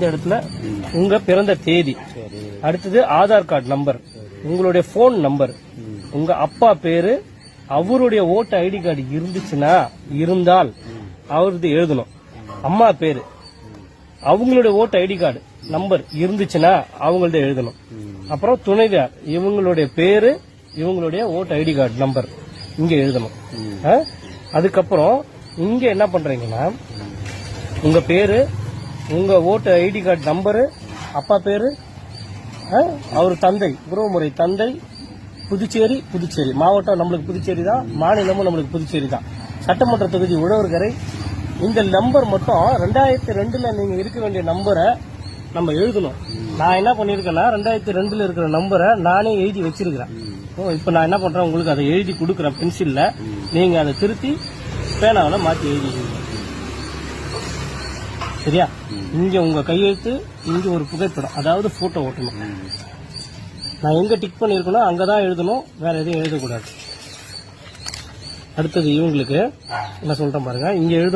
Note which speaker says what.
Speaker 1: இடத்துல உங்க பிறந்த தேதி, அடுத்தது ஆதார் கார்டு நம்பர், உங்களுடைய போன் நம்பர், உங்க அப்பா பேரு, அவருடைய ஓட்டு ஐடி கார்டு இருந்துச்சுன்னா இருந்தால் அவரது எழுதணும். அம்மா பேரு, அவங்களுடைய ஓட்டு ஐடி கார்டு நம்பர் இருந்துச்சுன்னா அவங்கள்ட்ட எழுதணும். அப்புறம் துணைவியார், இவங்களுடைய பேரு, இவங்களுடைய ஓட்டு ஐடி கார்டு நம்பர் இங்க எழுதணும். அதுக்கப்புறம் இங்க என்ன பண்றீங்கன்னா உங்க பேரு, உங்க ஓட்டு ஐடி கார்டு நம்பரு, அப்பா பேரு, அவர் தந்தை, உறவுமுறை தந்தை, புதுச்சேரி மாவட்டம் நம்மளுக்கு புதுச்சேரி தான், மாநிலமும் நம்மளுக்கு புதுச்சேரி தான், சட்டமன்ற தொகுதி உழவர்கரை. இந்த நம்பர் மட்டும் 2002ல நீங்க இருக்க வேண்டிய நம்பரை நம்ம எழுதணும். நான் என்ன பண்ணிருக்கேன்னா 2002ல இருக்கிற நம்பரை நானே எழுதி வச்சிருக்கிறேன். இப்ப நான் என்ன பண்றேன், உங்களுக்கு அதை எழுதி கொடுக்குறேன் பென்சில்ல, நீங்க அதை திருத்தி பேனாவில மாத்தி எழுதிடுங்க. சரியா? இங்க உங்க கையெழுத்து, இங்க ஒரு புகைப்படம், அதாவது போட்டோ ஓட்டணும். நான் எங்க டிக் பண்ணிருக்கணும் அங்கதான் எழுதணும், வேற எதுவும் எழுதக்கூடாது. அடுத்தது இவங்களுக்கு என்ன சொல்றேன் பாருங்க, இங்க எழுத